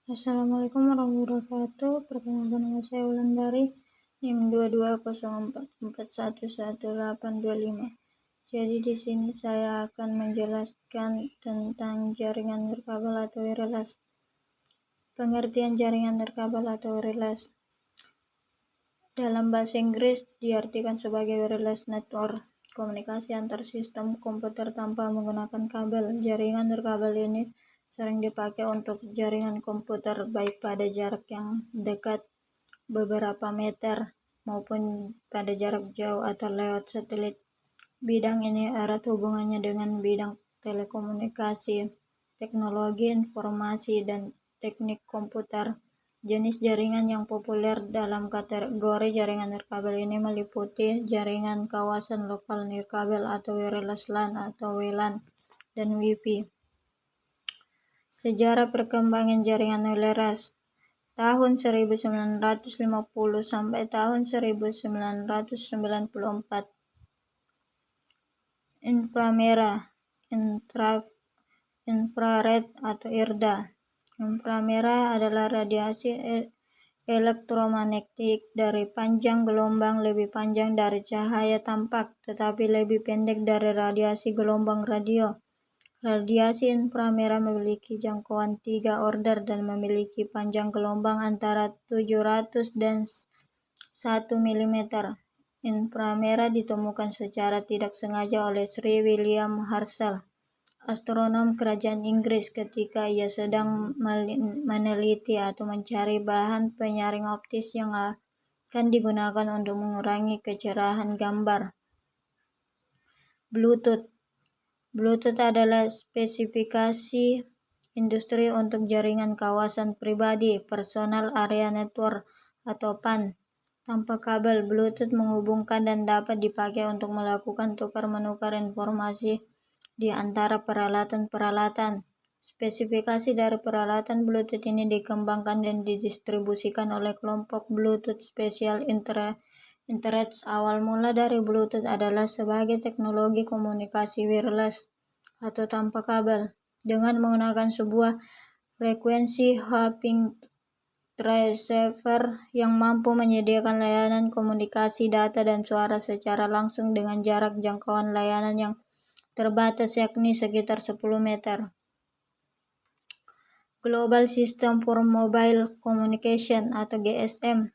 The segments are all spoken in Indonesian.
Assalamualaikum warahmatullahi wabarakatuh. Perkenalkan nama saya Wulandari, NIM 2204411825. Jadi di sini saya akan menjelaskan tentang jaringan nirkabel atau wireless. Pengertian jaringan nirkabel atau wireless dalam bahasa Inggris diartikan sebagai wireless network, komunikasi antar sistem komputer tanpa menggunakan kabel. Jaringan nirkabel ini sering dipakai untuk jaringan komputer baik pada jarak yang dekat beberapa meter maupun pada jarak jauh atau lewat satelit. Bidang ini erat hubungannya dengan bidang telekomunikasi, teknologi informasi, dan teknik komputer. Jenis jaringan yang populer dalam kategori jaringan nirkabel ini meliputi jaringan kawasan lokal nirkabel atau wireless LAN atau WLAN dan Wi-Fi. Sejarah perkembangan jaringan wireless tahun 1950 sampai tahun 1994. Inframerah, infrared atau IRDA. Inframerah adalah radiasi elektromagnetik dari panjang gelombang lebih panjang dari cahaya tampak, tetapi lebih pendek dari radiasi gelombang radio. Radiasi inframerah memiliki jangkauan 3 order dan memiliki panjang gelombang antara 700 dan 1 mm. Inframerah ditemukan secara tidak sengaja oleh Sir William Herschel, astronom kerajaan Inggris, ketika ia sedang meneliti atau mencari bahan penyaring optis yang akan digunakan untuk mengurangi kecerahan gambar. Bluetooth adalah spesifikasi industri untuk jaringan kawasan pribadi, personal area network atau PAN. Tanpa kabel, Bluetooth menghubungkan dan dapat dipakai untuk melakukan tukar-menukar informasi di antara peralatan-peralatan. Spesifikasi dari peralatan Bluetooth ini dikembangkan dan didistribusikan oleh kelompok Bluetooth Special Interests. Awal mula dari Bluetooth adalah sebagai teknologi komunikasi wireless atau tanpa kabel dengan menggunakan sebuah frekuensi hopping transceiver yang mampu menyediakan layanan komunikasi data dan suara secara langsung dengan jarak jangkauan layanan yang terbatas, yakni sekitar 10 meter. Global System for Mobile Communication atau GSM.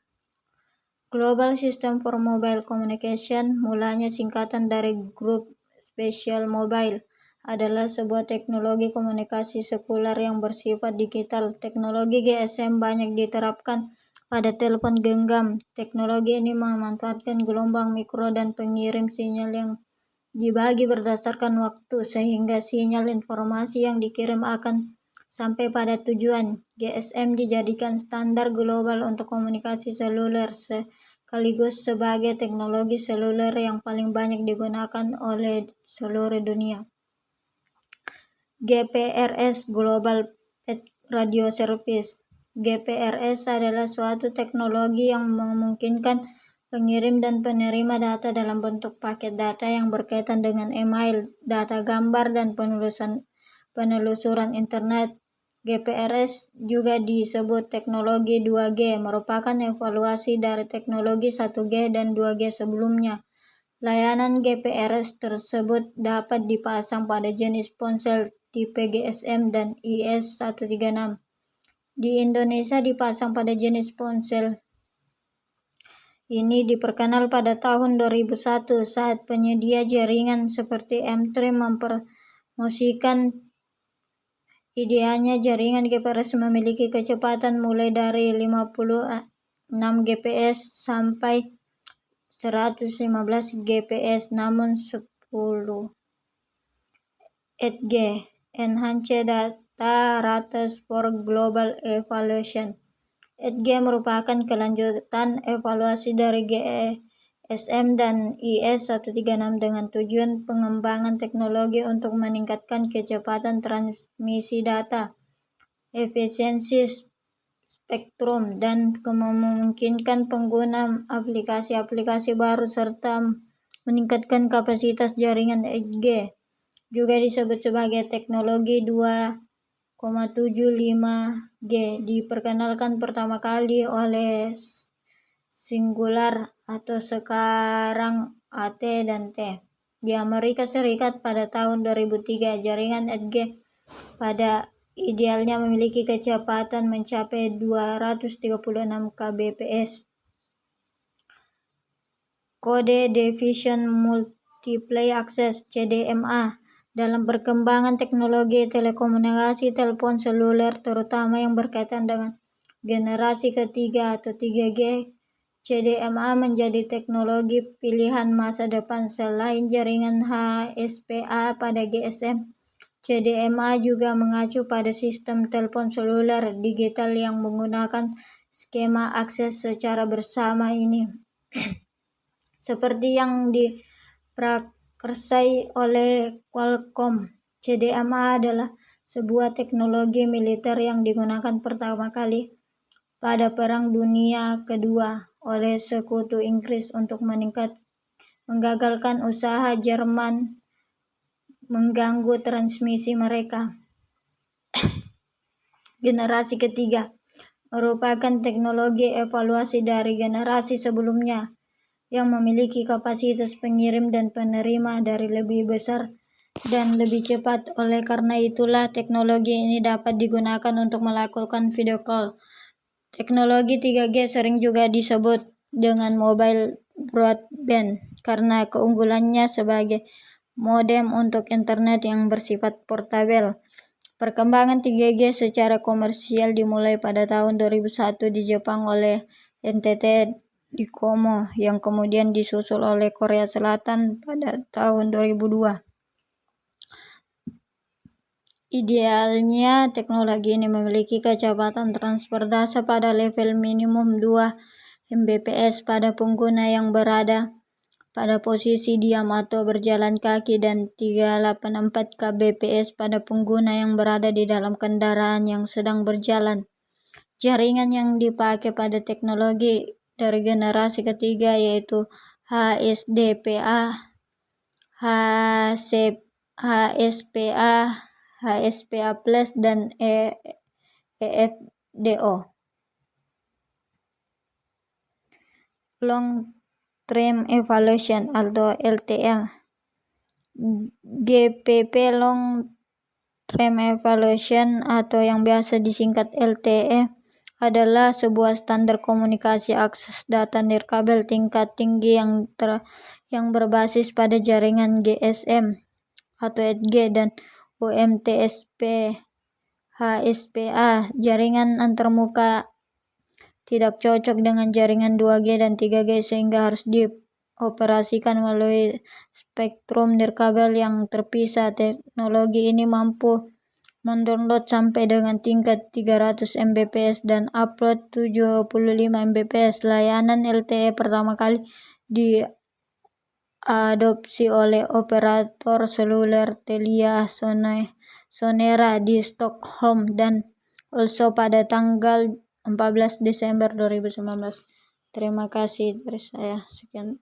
Global System for Mobile Communication, mulanya singkatan dari Group Spatial Mobile, adalah sebuah teknologi komunikasi sekuler yang bersifat digital. Teknologi GSM banyak diterapkan pada telepon genggam. Teknologi ini memanfaatkan gelombang mikro dan pengirim sinyal yang dibagi berdasarkan waktu, sehingga sinyal informasi yang dikirim akan sampai pada tujuan. GSM dijadikan standar global untuk komunikasi seluler sekaligus sebagai teknologi seluler yang paling banyak digunakan oleh seluruh dunia. GPRS, Global Radio Service. GPRS adalah suatu teknologi yang memungkinkan pengirim dan penerima data dalam bentuk paket data yang berkaitan dengan email, data gambar, dan penelusuran internet. GPRS juga disebut teknologi 2G, merupakan evaluasi dari teknologi 1G dan 2G sebelumnya. Layanan GPRS tersebut dapat dipasang pada jenis ponsel tipe GSM dan IS-136. Di Indonesia dipasang pada jenis ponsel ini diperkenal pada tahun 2001 saat penyedia jaringan seperti M3 mempromosikan ideanya jaringan GPRS memiliki kecepatan mulai dari 56 Gbps sampai 115 Gbps, namun 10 8G Enhanced Data Rates for Global Evaluation. 8G merupakan kelanjutan evaluasi dari GSM dan IS-136 dengan tujuan pengembangan teknologi untuk meningkatkan kecepatan transmisi data, efisiensi spektrum, dan memungkinkan pengguna aplikasi-aplikasi baru serta meningkatkan kapasitas jaringan. 8G juga disebut sebagai teknologi 2,75 diperkenalkan pertama kali oleh Singular atau sekarang AT dan T di Amerika Serikat pada tahun 2003. Jaringan 8G pada idealnya memiliki kecepatan mencapai 236 kbps. Kode Division Multiply Access (CDMA) dalam perkembangan teknologi telekomunikasi telepon seluler, terutama yang berkaitan dengan generasi ketiga atau 3G, CDMA menjadi teknologi pilihan masa depan. Selain jaringan HSPA pada GSM, CDMA juga mengacu pada sistem telepon seluler digital yang menggunakan skema akses secara bersama ini. Seperti yang diprakarsai oleh Qualcomm, CDMA adalah sebuah teknologi militer yang digunakan pertama kali pada Perang Dunia Kedua oleh Sekutu Inggris untuk menggagalkan usaha Jerman mengganggu transmisi mereka. Generasi ketiga merupakan teknologi evaluasi dari generasi sebelumnya yang memiliki kapasitas pengirim dan penerima dari lebih besar dan lebih cepat. Oleh karena itulah teknologi ini dapat digunakan untuk melakukan video call. Teknologi 3G sering juga disebut dengan mobile broadband karena keunggulannya sebagai modem untuk internet yang bersifat portabel. Perkembangan 3G secara komersial dimulai pada tahun 2001 di Jepang oleh NTT Docomo yang kemudian disusul oleh Korea Selatan pada tahun 2002. Idealnya, teknologi ini memiliki kecepatan transfer data pada level minimum 2 Mbps pada pengguna yang berada pada posisi diam atau berjalan kaki dan 384 kbps pada pengguna yang berada di dalam kendaraan yang sedang berjalan. Jaringan yang dipakai pada teknologi dari generasi ketiga yaitu HSDPA, HSPA, HSPA+, dan EFDO. Long Term Evaluation atau LTE. GPP Long Term Evaluation atau yang biasa disingkat LTE adalah sebuah standar komunikasi akses data nirkabel tingkat tinggi yang berbasis pada jaringan GSM atau 8G dan UMTS HSPA. Jaringan antarmuka tidak cocok dengan jaringan 2G dan 3G sehingga harus dioperasikan melalui spektrum nirkabel yang terpisah. Teknologi ini mampu mendownload sampai dengan tingkat 300 Mbps dan upload 75 Mbps. Layanan LTE pertama kali diadopsi oleh operator seluler Telia Sonera di Stockholm dan Oslo pada tanggal 14 Desember 2019. Terima kasih dari saya. Sekian.